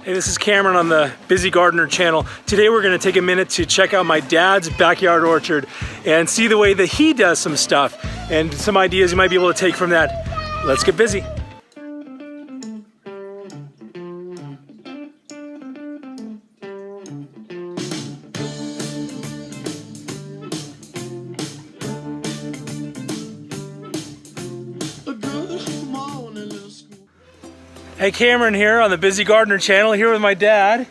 Hey, this is Cameron on the Busy Gardener channel. Today we're going to take a minute to check out my dad's backyard orchard and see the way that he does some stuff and some ideas you might be able to take from that. Let's get busy. Hey, Cameron here on the Busy Gardener channel, here with my dad.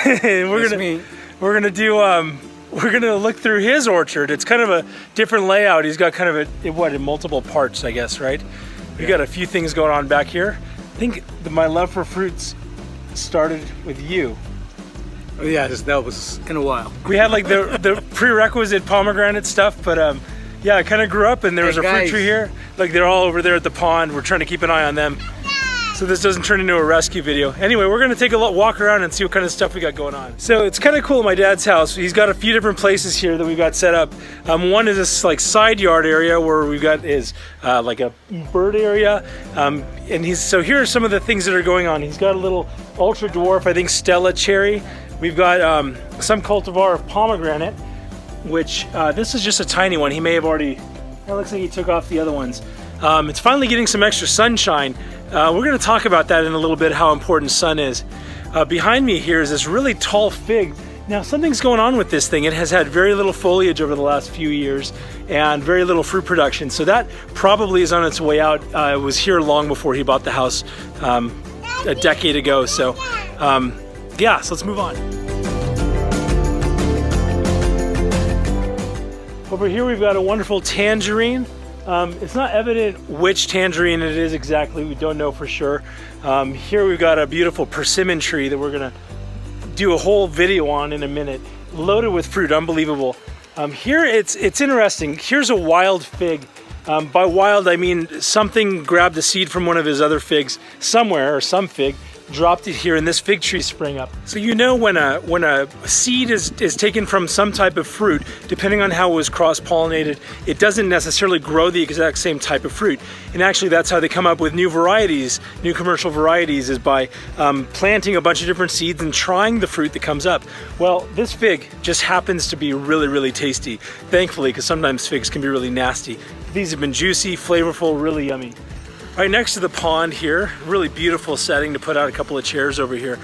We're gonna look through his orchard. It's kind of a different layout. He's got kind of in multiple parts, I guess, right? We got a few things going on back here. I think my love for fruits started with you. Oh yeah, that was in a while. We had like the prerequisite pomegranate stuff, but yeah, I kind of grew up and there was a fruit tree here. Like they're all over there at the pond. We're trying to keep an eye on them, so this doesn't turn into a rescue video. Anyway, we're gonna take a walk around and see what kind of stuff we got going on. So it's kind of cool at my dad's house. He's got a few different places here that we've got set up. One is this like side yard area where we've got his like a bird area. So here are some of the things that are going on. He's got a little ultra dwarf, I think Stella cherry. We've got some cultivar of pomegranate, which this is just a tiny one. He may have already, it looks like he took off the other ones. It's finally getting some extra sunshine. We're going to talk about that in a little bit, how important sun is. Behind me here is this really tall fig. Now something's going on with this thing. It has had very little foliage over the last few years and very little fruit production. So that probably is on its way out. It was here long before he bought the house a decade ago. So yeah, so let's move on. Over here we've got a wonderful tangerine. It's not evident which tangerine it is exactly. We don't know for sure. Here we've got a beautiful persimmon tree that we're gonna do a whole video on in a minute, loaded with fruit, unbelievable. Here it's interesting. Here's a wild fig. By wild I mean something grabbed a seed from one of his other figs somewhere, or some fig, dropped it here and this fig tree sprang up. So you know when a seed is taken from some type of fruit, depending on how it was cross-pollinated, it doesn't necessarily grow the exact same type of fruit. And actually that's how they come up with new varieties, new commercial varieties, is by planting a bunch of different seeds and trying the fruit that comes up. Well, this fig just happens to be really, really tasty, thankfully, because sometimes figs can be really nasty. These have been juicy, flavorful, really yummy. Right next to the pond here, really beautiful setting to put out a couple of chairs over here.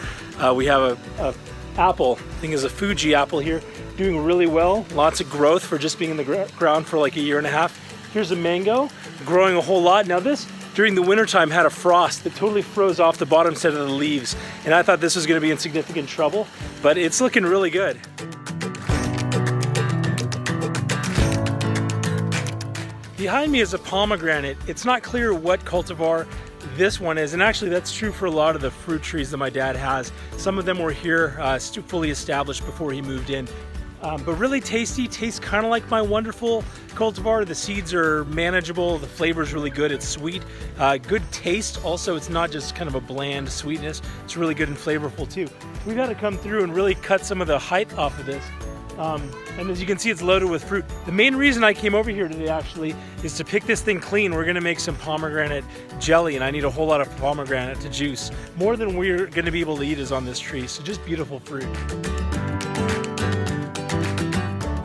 We have a apple, I think it's a Fuji apple here, doing really well. Lots of growth for just being in the ground for like a year and a half. Here's a mango, growing a whole lot. Now this, during the wintertime, had a frost that totally froze off the bottom set of the leaves. And I thought this was gonna be in significant trouble, but it's looking really good. Behind me is a pomegranate. It's not clear what cultivar this one is, and actually that's true for a lot of the fruit trees that my dad has. Some of them were here fully established before he moved in. But really tasty, tastes kind of like my wonderful cultivar. The seeds are manageable, the flavor is really good, it's sweet. Good taste, also it's not just kind of a bland sweetness, it's really good and flavorful too. We got to come through and really cut some of the height off of this. And as you can see, it's loaded with fruit. The main reason I came over here today actually is to pick this thing clean. We're gonna make some pomegranate jelly, and I need a whole lot of pomegranate to juice. More than we're gonna be able to eat is on this tree, so just beautiful fruit.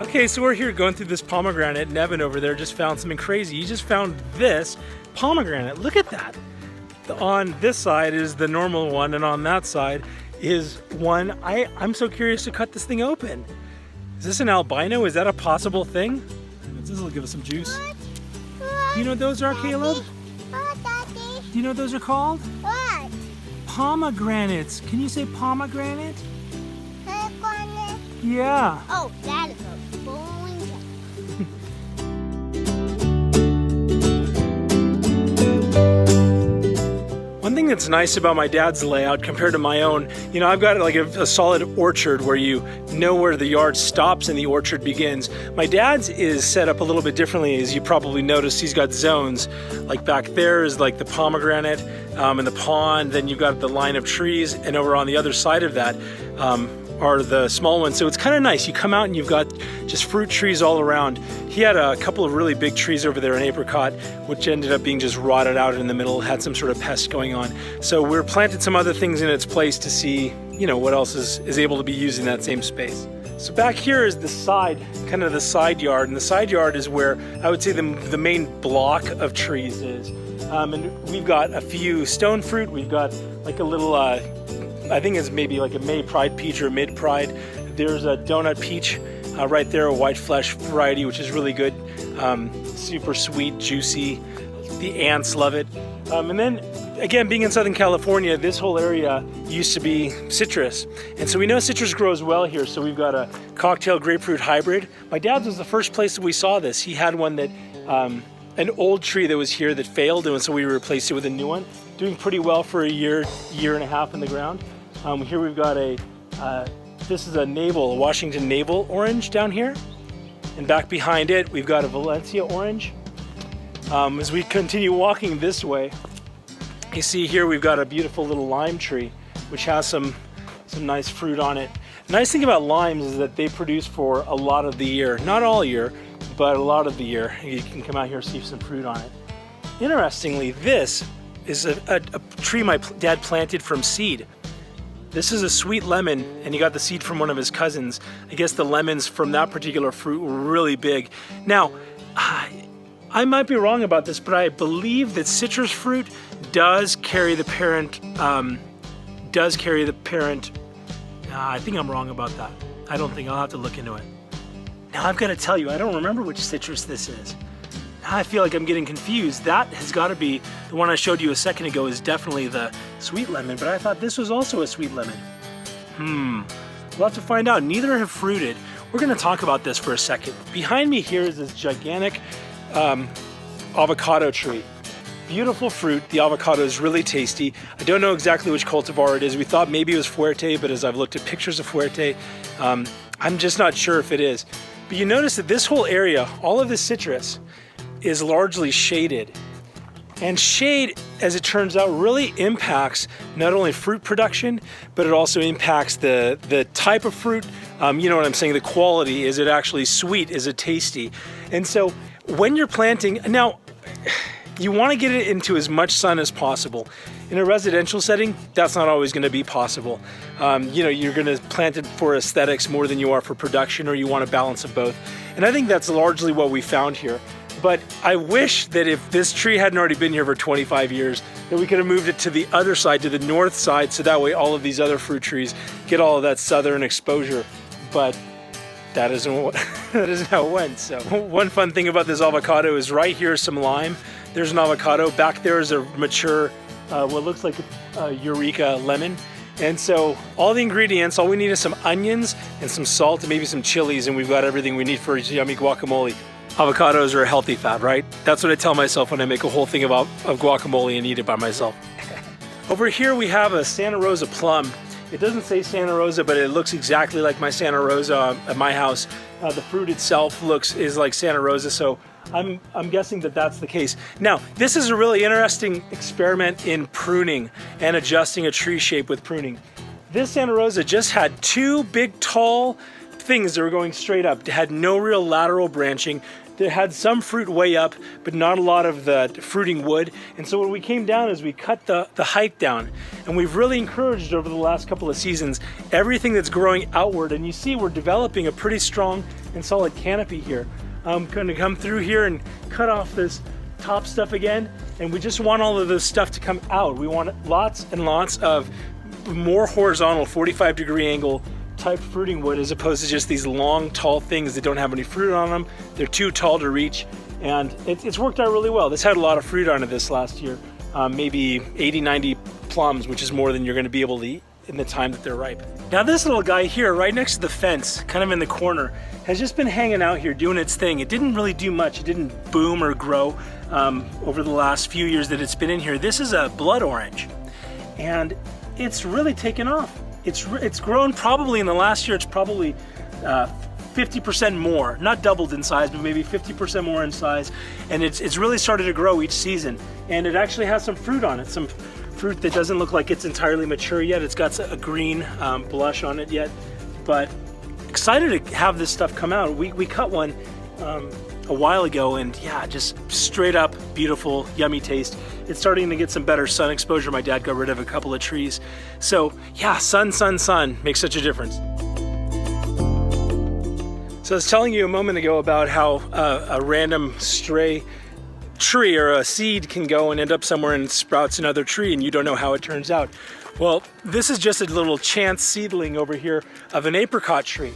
Okay, so we're here going through this pomegranate, and Evan over there just found something crazy. He just found this pomegranate. Look at that. On this side is the normal one, and on that side is one. I'm so curious to cut this thing open. Is this an albino? Is that a possible thing? This will give us some juice. Do you know what those are, Caleb? What, Daddy? Do you know what those are called? What? Pomegranates. Can you say pomegranate? Pomegranate. Yeah. Oh, that is a bowling. One thing that's nice about my dad's layout compared to my own, you know, I've got like a solid orchard where you know where the yard stops and the orchard begins. My dad's is set up a little bit differently, as you probably noticed. He's got zones. Like back there is like the pomegranate and the pond, then you've got the line of trees, and over on the other side of that, are the small ones. So it's kind of nice. You come out and you've got just fruit trees all around. He had a couple of really big trees over there in apricot, which ended up being just rotted out in the middle, had some sort of pest going on. So we're planted some other things in its place to see, you know, what else is able to be used in that same space. So back here is the side, kind of the side yard, and the side yard is where I would say the main block of trees is. And we've got a few stone fruit. We've got like a little, I think it's maybe like a May Pride peach or Mid Pride. There's a donut peach right there, a white flesh variety, which is really good. Super sweet, juicy. The ants love it. And then again, being in Southern California, this whole area used to be citrus. And so we know citrus grows well here. So we've got a cocktail grapefruit hybrid. My dad's was the first place that we saw this. He had one that, an old tree that was here that failed, and so we replaced it with a new one. Doing pretty well for a year and a half in the ground. Here we've got this is a Washington navel orange down here. And back behind it, we've got a Valencia orange. As we continue walking this way, you see here we've got a beautiful little lime tree, which has some nice fruit on it. The nice thing about limes is that they produce for a lot of the year. Not all year, but a lot of the year. You can come out here and see some fruit on it. Interestingly, this is a tree my dad planted from seed. This is a sweet lemon, and he got the seed from one of his cousins. I guess the lemons from that particular fruit were really big. Now, I might be wrong about this, but I believe that citrus fruit does carry the parent, I think I'm wrong about that. I don't think, I'll have to look into it. Now I've got to tell you, I don't remember which citrus this is. Now I feel like I'm getting confused. That has got to be, the one I showed you a second ago is definitely the sweet lemon, but I thought this was also a sweet lemon. We'll have to find out. Neither have fruited. We're going to talk about this for a second. Behind me here is this gigantic avocado tree. Beautiful fruit. The avocado is really tasty. I don't know exactly which cultivar it is. We thought maybe it was Fuerte, but as I've looked at pictures of Fuerte, I'm just not sure if it is. But you notice that this whole area, all of this citrus, is largely shaded. And shade, as it turns out, really impacts not only fruit production, but it also impacts the type of fruit. You know what I'm saying? The quality. Is it actually sweet? Is it tasty? And so when you're planting, now, you want to get it into as much sun as possible. In a residential setting, that's not always going to be possible. You know, you're going to plant it for aesthetics more than you are for production, or you want a balance of both. And I think that's largely what we found here. But I wish that if this tree hadn't already been here for 25 years, that we could have moved it to the other side, to the north side, so that way all of these other fruit trees get all of that southern exposure. But that isn't how it went. So one fun thing about this avocado is right here is some lime. There's an avocado. Back there is a mature, what looks like a Eureka lemon. And so all the ingredients, all we need is some onions and some salt and maybe some chilies, and we've got everything we need for a yummy guacamole. Avocados are a healthy fat, right? That's what I tell myself when I make a whole thing of guacamole and eat it by myself. Over here we have a Santa Rosa plum. It doesn't say Santa Rosa, but it looks exactly like my Santa Rosa at my house. The fruit itself is like Santa Rosa, so I'm guessing that that's the case. Now, this is a really interesting experiment in pruning and adjusting a tree shape with pruning. This Santa Rosa just had two big, tall things that were going straight up. It had no real lateral branching. It had some fruit way up, but not a lot of the fruiting wood. And so when we came down is we cut the height down. And we've really encouraged over the last couple of seasons everything that's growing outward. And you see we're developing a pretty strong and solid canopy here. I'm going to come through here and cut off this top stuff again. And we just want all of this stuff to come out. We want lots and lots of more horizontal 45-degree angle type fruiting wood, as opposed to just these long, tall things that don't have any fruit on them. They're too tall to reach, and it's worked out really well. This had a lot of fruit on it this last year, maybe 80, 90 plums, which is more than you're going to be able to eat in the time that they're ripe. Now this little guy here, right next to the fence, kind of in the corner, has just been hanging out here doing its thing. It didn't really do much. It didn't boom or grow over the last few years that it's been in here. This is a blood orange, and it's really taken off. It's grown probably in the last year, it's probably 50% more, not doubled in size, but maybe 50% more in size. And it's really started to grow each season. And it actually has some fruit on it, some fruit that doesn't look like it's entirely mature yet. It's got a green blush on it yet. but excited to have this stuff come out. We cut one a while ago, and yeah, just straight up beautiful, yummy taste. It's starting to get some better sun exposure. My dad got rid of a couple of trees. So yeah, sun makes such a difference. So I was telling you a moment ago about how a random stray tree or a seed can go and end up somewhere and sprouts another tree, and you don't know how it turns out. Well, this is just a little chance seedling over here of an apricot tree.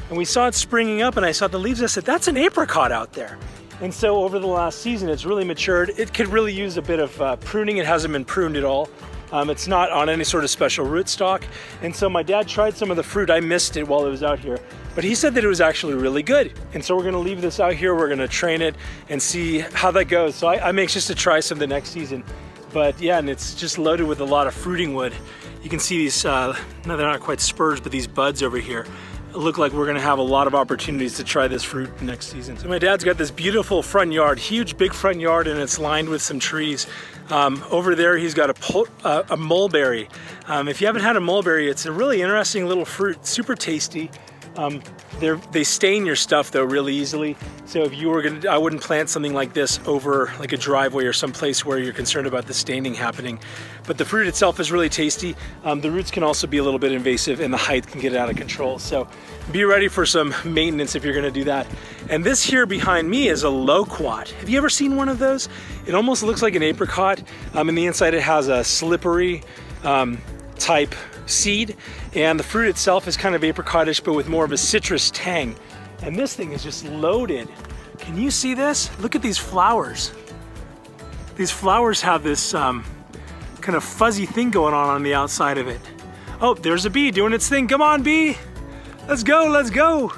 And we saw it springing up, and I saw the leaves. I said, that's an apricot out there. And so over the last season, it's really matured. It could really use a bit of pruning. It hasn't been pruned at all. It's not on any sort of special rootstock. And so my dad tried some of the fruit. I missed it while it was out here, but he said that it was actually really good. And so we're gonna leave this out here. We're gonna train it and see how that goes. So I'm anxious to try some the next season. But yeah, and it's just loaded with a lot of fruiting wood. You can see these, no, they're not quite spurs, but these buds over here look like we're gonna have a lot of opportunities to try this fruit next season. So my dad's got this beautiful front yard, huge big front yard, and it's lined with some trees. Over there he's got a mulberry. If you haven't had a mulberry, it's a really interesting little fruit, super tasty. They stain your stuff though really easily. So if you were gonna, I wouldn't plant something like this over like a driveway or someplace where you're concerned about the staining happening. But the fruit itself is really tasty. The roots can also be a little bit invasive, and the height can get out of control. So be ready for some maintenance if you're gonna do that. And this here behind me is a loquat. Have you ever seen one of those? It almost looks like an apricot. In the inside it has a slippery type seed, and the fruit itself is kind of apricotish, but with more of a citrus tang. And this thing is just loaded. Can you see this? Look at these flowers. These flowers have this kind of fuzzy thing going on the outside of it. Oh, there's a bee doing its thing. Come on, bee. Let's go, let's go.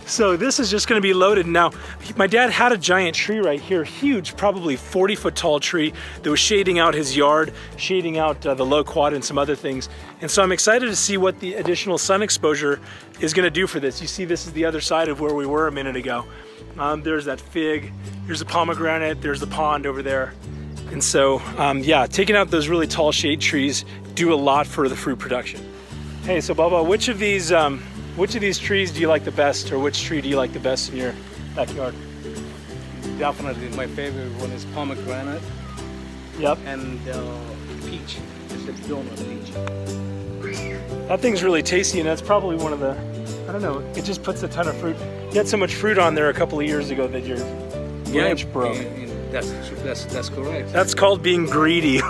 So this is just gonna be loaded. Now, my dad had a giant tree right here, huge, probably 40-foot tall tree that was shading out his yard, shading out the loquat and some other things. And so I'm excited to see what the additional sun exposure is gonna do for this. You see, this is the other side of where we were a minute ago. There's that fig, here's the pomegranate, there's the pond over there. And so, yeah, taking out those really tall shade trees do a lot for the fruit production. Hey, so Baba, which of these trees do you like the best, or which tree do you like the best in your backyard? Definitely, my favorite one is pomegranate. Yep. And peach. It's a donut peach. That thing's really tasty, and that's probably one of the, I don't know, it just puts a ton of fruit. You had so much fruit on there a couple of years ago that your branch broke. And that's correct. That's called being greedy.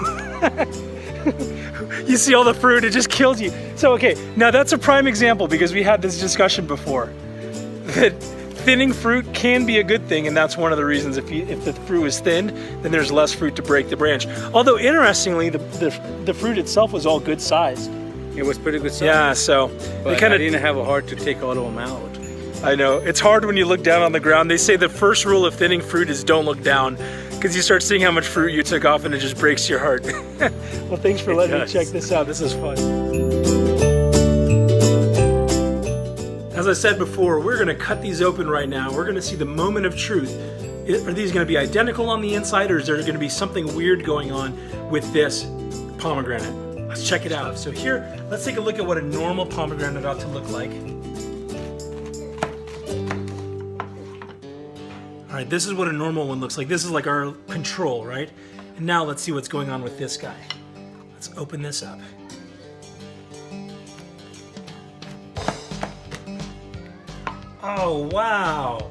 You see all the fruit, it just kills you. So, okay, now that's a prime example, because we had this discussion before, that thinning fruit can be a good thing, and that's one of the reasons. If the fruit is thinned, then there's less fruit to break the branch. Although, interestingly, the fruit itself was all good size. It was pretty good size. Yeah, so but I didn't have a heart to take all of them out. I know, it's hard when you look down on the ground. They say the first rule of thinning fruit is don't look down, because you start seeing how much fruit you took off and it just breaks your heart. Well, thanks for letting me check this out. This is fun. As I said before, we're gonna cut these open right now. We're gonna see the moment of truth. Are these gonna be identical on the inside, or is there gonna be something weird going on with this pomegranate? Let's check it out. So here, let's take a look at what a normal pomegranate ought to look like. All right, this is what a normal one looks like. This is like our control, right? And now let's see what's going on with this guy. Let's open this up. Oh, wow.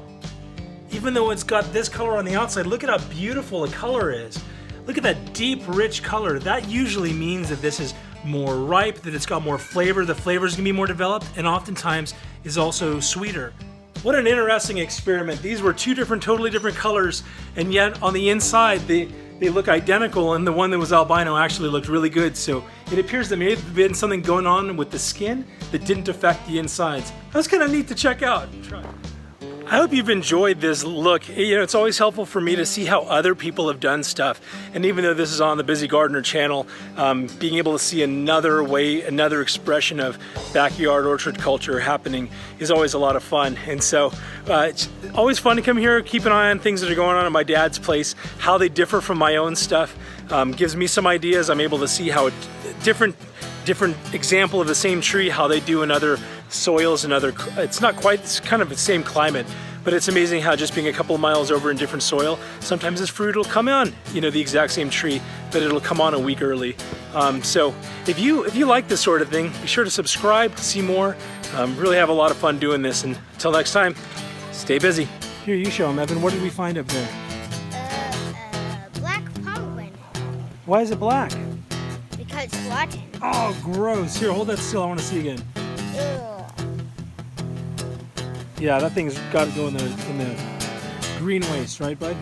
Even though it's got this color on the outside, look at how beautiful the color is. Look at that deep, rich color. That usually means that this is more ripe, that it's got more flavor. The flavor is gonna be more developed, and oftentimes is also sweeter. What an interesting experiment. These were two totally different colors, and yet on the inside they look identical, and the one that was albino actually looked really good. So it appears there may have been something going on with the skin that didn't affect the insides. That's kind of neat to check out. I hope you've enjoyed this look. You know, it's always helpful for me to see how other people have done stuff. And even though this is on the Busy Gardener channel, being able to see another way, another expression of backyard orchard culture happening is always a lot of fun. And so it's always fun to come here, keep an eye on things that are going on at my dad's place, how they differ from my own stuff. Gives me some ideas. I'm able to see how different example of the same tree, how they do in other soils and other, it's not quite, it's kind of the same climate, but it's amazing how just being a couple of miles over in different soil, sometimes this fruit will come on, you know, the exact same tree, but it'll come on a week early. So if you like this sort of thing, be sure to subscribe to see more. Really have a lot of fun doing this, and until next time, stay busy. Here, you show them, Evan. What did we find up there? Black pomegranate. Why is it black? Because it's rotten. Oh, gross. Here, hold that still. I want to see again. Ugh. Yeah, that thing's got to go in the green waste, right, bud?